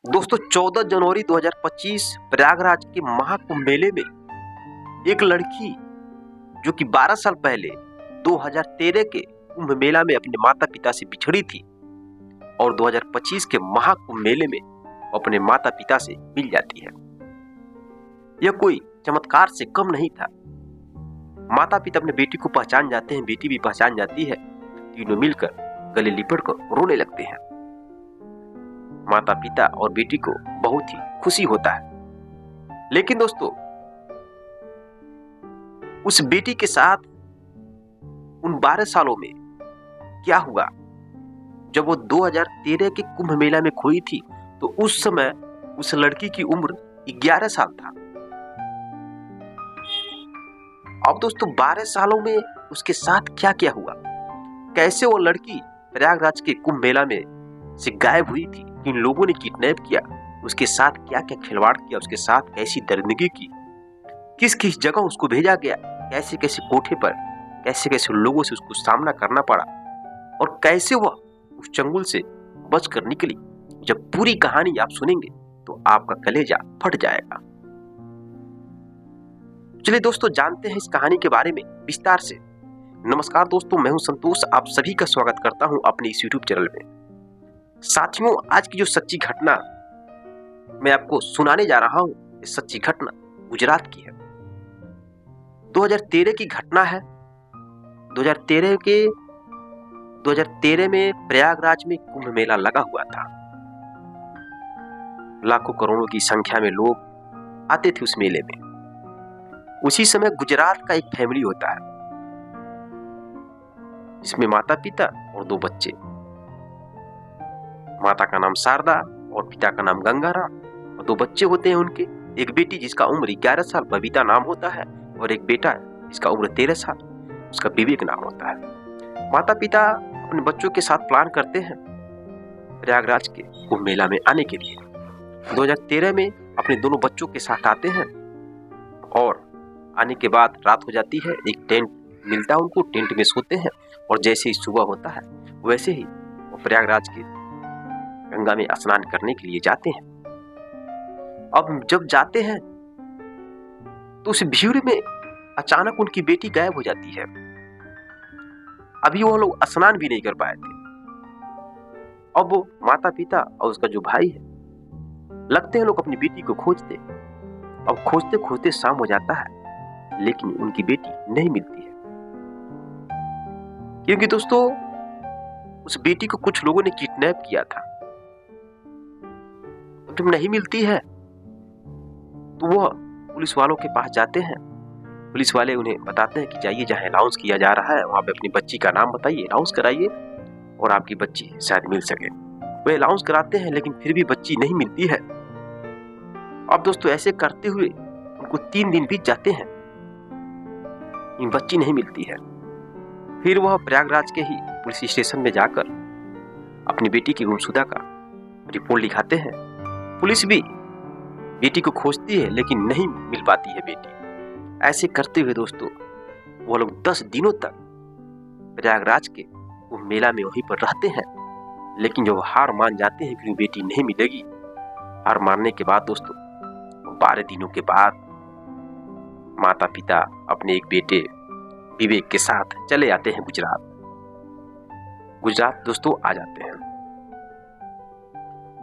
दोस्तों 14 जनवरी 2025 प्रयागराज के महाकुंभ मेले में एक लड़की जो कि 12 साल पहले 2013 के कुंभ मेला में अपने माता पिता से बिछड़ी थी और 2025 के महाकुंभ मेले में अपने माता पिता से मिल जाती है। यह कोई चमत्कार से कम नहीं था। माता पिता अपने बेटी को पहचान जाते हैं, बेटी भी पहचान जाती है। तीनों मिलकर गले लिपट कर रोने लगते हैं। माता पिता और बेटी को बहुत ही खुशी होता है। लेकिन दोस्तों उस बेटी के साथ उन 12 सालों में क्या हुआ? जब वो 2013 के कुंभ मेला में खोई थी तो उस समय उस लड़की की उम्र 11 साल था। अब दोस्तों 12 सालों में उसके साथ क्या क्या हुआ? कैसे वो लड़की प्रयागराज के कुंभ मेला में से गायब हुई थी? किन लोगों ने किडनैप किया? उसके साथ क्या क्या खिलवाड़ किया? उसके साथ कैसी दरिंदगी की? किस किस जगह उसको भेजा गया? कैसे कैसे कोठे पर कैसे कैसे लोगों से उसको सामना करना पड़ा और कैसे वह उस चंगुल से बचकर निकली? जब पूरी कहानी आप सुनेंगे तो आपका कलेजा फट जाएगा। चलिए दोस्तों जानते हैं इस कहानी के बारे में विस्तार से। नमस्कार दोस्तों, मैं हूं संतोष। आप सभी का स्वागत करता हूं अपने इस YouTube चैनल में। साथियों, आज की जो सच्ची घटना मैं आपको सुनाने जा रहा हूं, इस सच्ची घटना गुजरात की है। 2013 की घटना है। 2013 में प्रयागराज में कुंभ मेला लगा हुआ था। लाखों करोड़ों की संख्या में लोग आते थे उस मेले में। उसी समय गुजरात का एक फैमिली होता है जिसमें माता पिता और 2 बच्चे। माता का नाम शारदा और पिता का नाम गंगाराम और 2 बच्चे होते हैं उनके। एक बेटी जिसका उम्र 11 साल बबीता नाम होता है और एक बेटा जिसका उम्र 13 साल उसका विवेक नाम होता है। माता पिता अपने बच्चों के साथ प्लान करते हैं प्रयागराज के कुंभ मेला में आने के लिए। 2013 में अपने दोनों बच्चों के साथ आते हैं और आने के बाद रात हो जाती है। एक टेंट मिलता है उनको, टेंट में सोते हैं और जैसे ही सुबह होता है वैसे ही वो प्रयागराज के गंगा में स्नान करने के लिए जाते हैं। अब जब जाते हैं तो उस भीड़ में अचानक उनकी बेटी गायब हो जाती है। अभी वो लोग स्नान भी नहीं कर पाए थे। अब वो माता पिता और उसका जो भाई है लगते हैं लोग अपनी बेटी को खोजते। अब खोजते खोजते शाम हो जाता है लेकिन उनकी बेटी नहीं मिलती है, क्योंकि दोस्तों उस बेटी को कुछ लोगों ने किडनैप किया था। जब नहीं मिलती है तो वह पुलिस वालों के पास जाते हैं। पुलिस वाले उन्हें बताते हैं कि जाइए जहां अनाउंस किया जा रहा है वहां पे अपनी बच्ची का नाम बताइए, अनाउंस कराइए और आपकी बच्ची शायद मिल सके। वे अनाउंस कराते हैं लेकिन फिर भी बच्ची नहीं मिलती है। अब दोस्तों ऐसे करते हुए उनको 3 दिन बीत जाते हैं, बच्ची नहीं मिलती है। फिर वह प्रयागराज के ही पुलिस स्टेशन में जाकर अपनी बेटी की गुमशुदा का रिपोर्ट लिखाते हैं। पुलिस भी बेटी को खोजती है लेकिन नहीं मिल पाती है बेटी। ऐसे करते हुए दोस्तों वो लोग 10 दिनों तक प्रयागराज के वो मेला में वहीं पर रहते हैं। लेकिन जब हार मान जाते हैं कि बेटी नहीं मिलेगी, हार मानने के बाद दोस्तों 12 दिनों के बाद माता पिता अपने एक बेटे विवेक के साथ चले आते हैं गुजरात दोस्तों आ जाते हैं।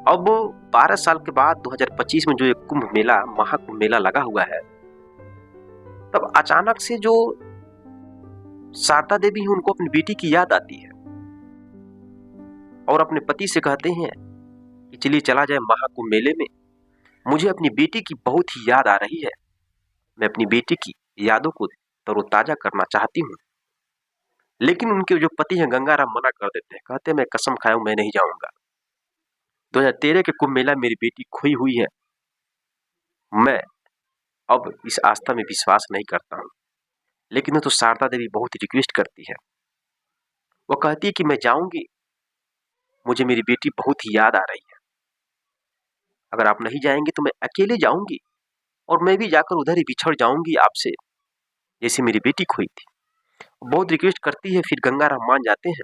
अब 12 साल के बाद 2025 में जो एक कुंभ मेला महाकुंभ मेला लगा हुआ है, तब अचानक से जो शारदा देवी है उनको अपनी बेटी की याद आती है और अपने पति से कहते हैं कि चलिए चला जाए महाकुंभ मेले में, मुझे अपनी बेटी की बहुत ही याद आ रही है। मैं अपनी बेटी की यादों को तरोताजा करना चाहती हूँ। लेकिन उनके जो पति हैं गंगाराम मना कर देते हैं, कहते हैं मैं कसम खाया हूं मैं नहीं जाऊंगा। 2013 के कुंभ मेला मेरी बेटी खोई हुई है, मैं अब इस आस्था में विश्वास नहीं करता हूं। लेकिन तो शारदा देवी बहुत रिक्वेस्ट करती है। वो कहती है कि मैं जाऊंगी, मुझे मेरी बेटी बहुत ही याद आ रही है। अगर आप नहीं जाएंगे तो मैं अकेले जाऊंगी और मैं भी जाकर उधर ही बिछड़ जाऊंगी आपसे, जैसे मेरी बेटी खोई थी। बहुत रिक्वेस्ट करती है। फिर गंगाराम मान जाते हैं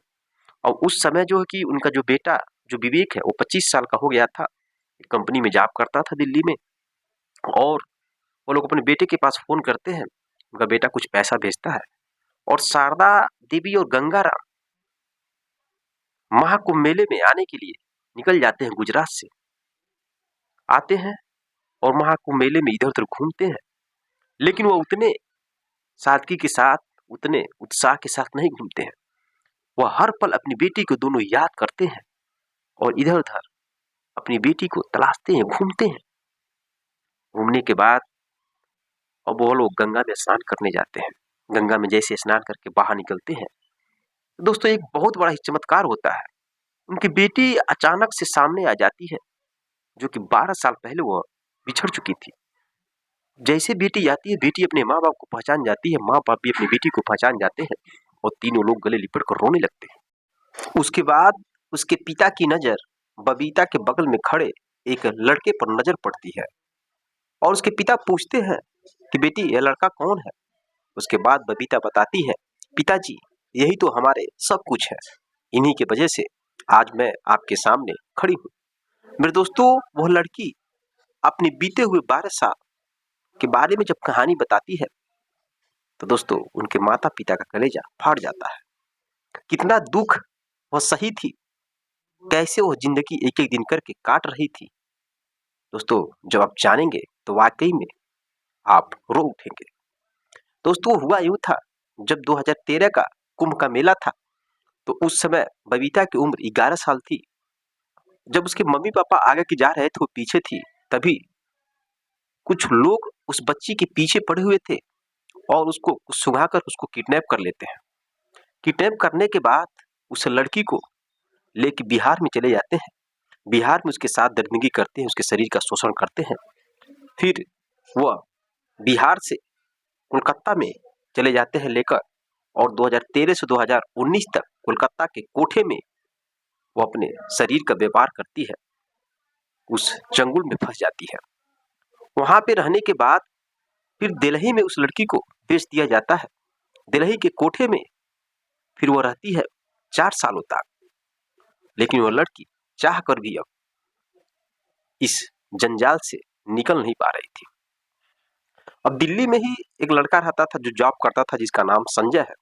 और उस समय जो है कि उनका जो बेटा जो विवेक है वो 25 साल का हो गया था। कंपनी में जॉब करता था दिल्ली में, और वो लोग अपने बेटे के पास फ़ोन करते हैं, उनका बेटा कुछ पैसा भेजता है, और शारदा देवी और गंगाराम महाकुंभ मेले में आने के लिए निकल जाते हैं गुजरात से, आते हैं और महाकुंभ मेले में इधर-उधर घूमते हैं। लेकिन वो उतने सादगी के साथ, उतने उत्साह के साथ नहीं घूमते हैं। वह हर पल अपनी बेटी को दोनों याद करते हैं और इधर-उधर अपनी बेटी को तलाशते हैं, घूमते हैं। घूमने के बाद अब वो लोग गंगा में स्नान करने जाते हैं। गंगा में जैसे स्नान करके बाहर निकलते हैं, दोस्तों एक बहुत बड़ा ही चमत्कार होता है। उनकी बेटी अचानक से सामने आ जाती है, जो कि 12 साल पहले वह बिछड़ चुकी थी। जैसे बेटी आती है, बेटी अपने माँ-बाप को पहचान जाती है, माँ-बाप भी अपनी बेटी को पहचान जाते हैं और तीनों लोग गले लिपट कर रोने लगते हैं। उसके बाद उसके पिता की नज़र बबीता के बगल में खड़े एक लड़के पर नज़र पड़ती है और उसके पिता पूछते हैं कि बेटी यह लड़का कौन है? उसके बाद बबीता बताती है, पिताजी यही तो हमारे सब कुछ है, इन्हीं की वजह से आज मैं आपके सामने खड़ी हूँ। मेरे दोस्तों, वह लड़की अपने बीते हुए 12 साल के बारे में जब कहानी बताती है, तो दोस्तों उनके माता पिता का कलेजा फाड़ जाता है। कितना दुख वह सही थी, कैसे वह जिंदगी एक एक दिन करके काट रही थी। दोस्तों जब आप जानेंगे तो वाकई में आप रो उठेंगे। दोस्तों हुआ यूं था, जब 2013 का कुंभ का मेला था, तो उस समय बबीता की उम्र 11 साल थी। जब उसके मम्मी पापा आगे की जा रहे थे, वो पीछे थी, तभी कुछ लोग उस बच्ची के पीछे पड़े हुए थे और उसको सुंघाकर उसको किडनैप कर लेते हैं। किडनैप करने के बाद उस लड़की को लेके बिहार में चले जाते हैं। बिहार में उसके साथ दरिंदगी करते हैं, उसके शरीर का शोषण करते हैं। फिर वह बिहार से कोलकाता में चले जाते हैं लेकर, और 2013 से 2019 तक कोलकाता के कोठे में वो अपने शरीर का व्यापार करती है, उस चंगुल में फंस जाती है। वहां पे रहने के बाद फिर दिल्ली में उस लड़की को भेज दिया जाता है। दिल्ली के कोठे में फिर वो रहती है 4 सालों तक, लेकिन वो लड़की चाह कर भी अब इस जंजाल से निकल नहीं पा रही थी। अब दिल्ली में ही एक लड़का रहता था जो जॉब करता था, जिसका नाम संजय है।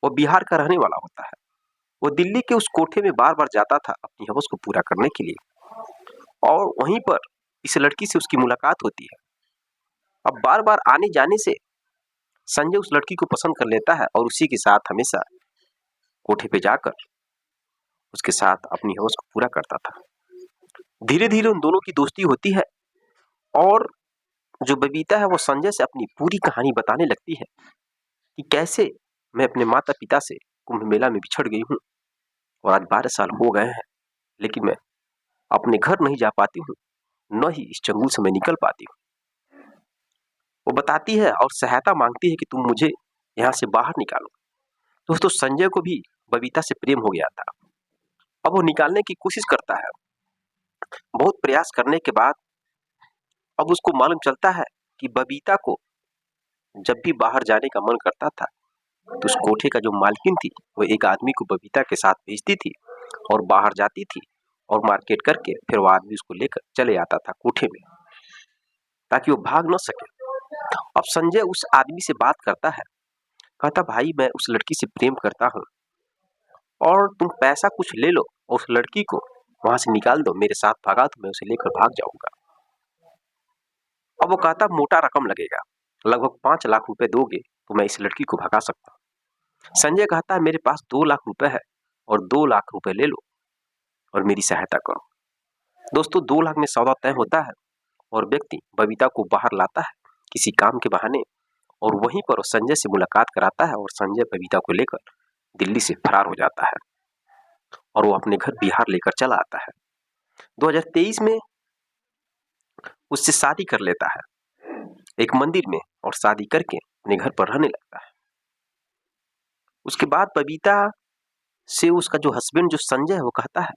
वो बिहार का रहने वाला होता है। वो दिल्ली के उस कोठे में बार बार जाता था अपनी हवस को पूरा करने के लिए, और वहीं पर इस लड़की से उसकी मुलाकात होती है। अब बार बार आने जाने से संजय उस लड़की को पसंद कर लेता है और उसी के साथ हमेशा कोठे पे जाकर उसके साथ अपनी हवस को पूरा करता था। धीरे धीरे उन दोनों की दोस्ती होती है और जो बबीता है वो संजय से अपनी पूरी कहानी बताने लगती है कि कैसे मैं अपने माता पिता से कुंभ मेला में बिछड़ गई हूँ और आज 12 साल हो गए हैं, लेकिन मैं अपने घर नहीं जा पाती हूँ, न ही इस चंगुल से मैं निकल पाती हूँ। वो बताती है और सहायता मांगती है कि तुम मुझे यहाँ से बाहर निकालो। दोस्तों संजय को भी बबीता से प्रेम हो गया था। अब वो निकालने की कोशिश करता है। बहुत प्रयास करने के बाद अब उसको मालूम चलता है कि बबीता को जब भी बाहर जाने का मन करता था, तो उस कोठे का जो मालकिन थी वो एक आदमी को बबीता के साथ भेजती थी और बाहर जाती थी और मार्केट करके फिर वो आदमी उसको लेकर चले आता था कोठे में, ताकि वो भाग न सके। अब संजय उस आदमी से बात करता है, कहता भाई मैं उस लड़की से प्रेम करता हूँ और तुम पैसा कुछ ले लो और उस लड़की को वहां से निकाल दो, मेरे साथ भागा तो मैं उसे लेकर भाग जाऊंगा। अब वो कहता मोटा रकम लगेगा, लगभग 5 लाख रुपए दोगे तो मैं इस लड़की को भगा सकता हूँ। संजय कहता है मेरे पास 2 लाख रुपए है और 2 लाख रुपए ले लो और मेरी सहायता करो। दोस्तों 2 लाख में सौदा तय होता है और व्यक्ति बबीता को बाहर लाता है किसी काम के बहाने, और वहीं पर वो संजय से मुलाकात कराता है और संजय बबीता को लेकर दिल्ली से फरार हो जाता है और वो अपने घर बिहार लेकर चला आता है। 2023 में उससे शादी कर लेता है एक मंदिर में और शादी करके अपने घर पर रहने लगता है। उसके बाद बबीता से उसका जो हस्बैंड जो संजय है वो कहता है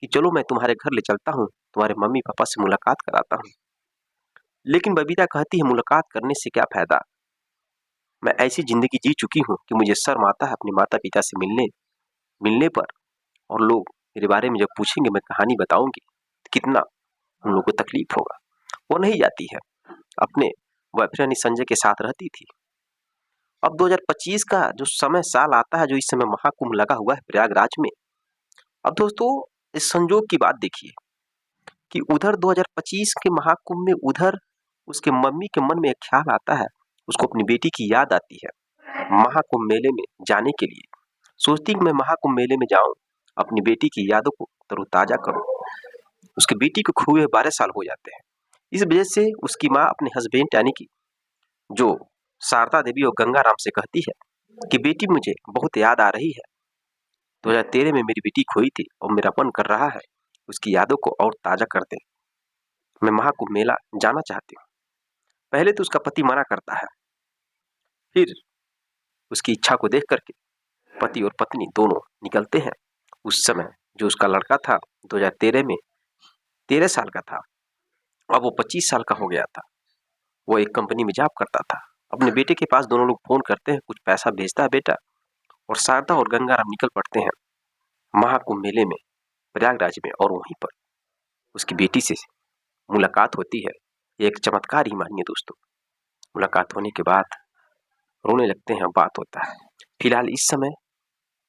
कि चलो मैं तुम्हारे घर ले चलता हूँ, तुम्हारे मम्मी पापा से मुलाकात कराता हूँ। लेकिन बबीता कहती है मुलाकात करने से क्या फायदा, मैं ऐसी जिंदगी जी चुकी हूँ कि मुझे शर्म आता है अपने माता पिता से मिलने पर, और लोग मेरे बारे में जब पूछेंगे मैं कहानी बताऊंगी कितना उन लोगों को तकलीफ होगा। वो नहीं जाती है, अपने बॉयफ्रेंड संजय के साथ रहती थी। अब 2025 का जो समय साल आता है, जो इस समय महाकुंभ लगा हुआ है प्रयागराज में। अब दोस्तों इस संजोग की बात देखिए कि उधर 2025 के महाकुंभ में उधर उसके मम्मी के मन में एक ख्याल आता है, उसको अपनी बेटी की याद आती है महाकुंभ मेले में जाने के लिए। सोचती कि मैं महाकुंभ मेले में जाऊं, अपनी बेटी की यादों को तरोताजा करूं। उसकी बेटी को खोए 12 साल हो जाते हैं। इस वजह से उसकी माँ अपने हस्बैंड यानी कि जो शारदा देवी और गंगाराम से कहती है कि बेटी मुझे बहुत याद आ रही है, 2013 में मेरी बेटी खोई थी और मेरा मन कर रहा है उसकी यादों को और ताजा कर दें। मैं महाकुंभ मेला जाना चाहती हूँ। पहले तो उसका पति मना करता है, फिर उसकी इच्छा को देख करके पति और पत्नी दोनों निकलते हैं। उस समय जो उसका लड़का था 2013 में 13 साल का था, अब वो 25 साल का हो गया था। वो एक कंपनी में जॉब करता था। अपने बेटे के पास दोनों लोग फोन करते हैं, कुछ पैसा भेजता है बेटा, और शारदा और गंगाराम निकल पड़ते हैं महाकुंभ मेले में प्रयागराज में। और वहीं पर उसकी बेटी से मुलाकात होती है। एक चमत्कार ही मानिए दोस्तों। मुलाकात होने के बाद रोने लगते हैं, बात होता है। फिलहाल इस समय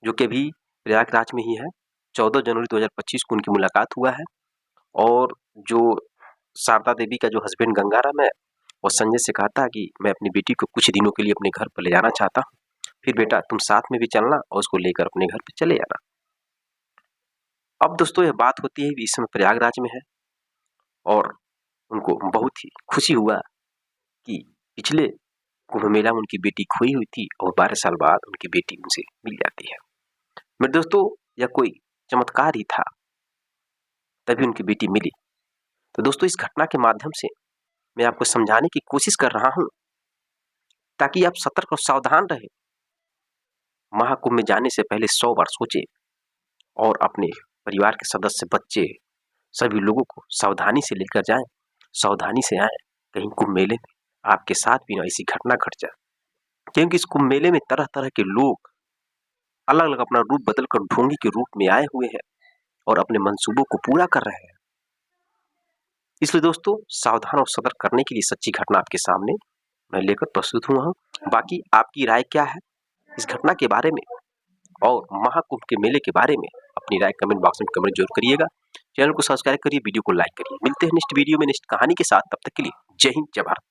जो कि अभी प्रयागराज में ही है, 14 जनवरी 2025 को उनकी मुलाकात हुआ है। और जो शारदा देवी का जो हस्बैंड गंगाराम है, वो संजय से कहता है कि मैं अपनी बेटी को कुछ दिनों के लिए अपने घर पर ले जाना चाहता हूँ, फिर बेटा तुम साथ में भी चलना और उसको लेकर अपने घर पर चले जाना। अब दोस्तों यह बात होती है कि इस समय प्रयागराज में है और उनको बहुत ही खुशी हुआ कि पिछले कुंभ मेला में उनकी बेटी खोई हुई थी और 12 साल बाद उनकी बेटी उनसे मिल जाती है। मेरे दोस्तों यह कोई चमत्कार ही था, तभी उनकी बेटी मिली। तो दोस्तों इस घटना के माध्यम से मैं आपको समझाने की कोशिश कर रहा हूं ताकि आप सतर्क और सावधान रहें। महाकुंभ में जाने से पहले 100 बार सोचें और अपने परिवार के सदस्य, बच्चे, सभी लोगों को सावधानी से लेकर जाएं, सावधानी से आएं। कहीं कुंभ मेले में आपके साथ भी ना ऐसी घटना घट जाए, क्योंकि इस कुंभ मेले में तरह तरह के लोग अलग अलग अपना रूप बदलकर ढोंगी के रूप में आए हुए हैं और अपने मंसूबों को पूरा कर रहे हैं। इसलिए दोस्तों सावधान और सतर्क करने के लिए सच्ची घटना आपके सामने मैं लेकर प्रस्तुत हुआ हूँ। बाकी आपकी राय क्या है इस घटना के बारे में और महाकुंभ के मेले के बारे में, अपनी राय कमेंट बॉक्स में कमेंट जरूर करिएगा। चैनल को सब्सक्राइब करिए, वीडियो को लाइक करिए। मिलते हैं नेक्स्ट वीडियो में नेक्स्ट कहानी के साथ। तब तक के लिए जय हिंद, जय भारत।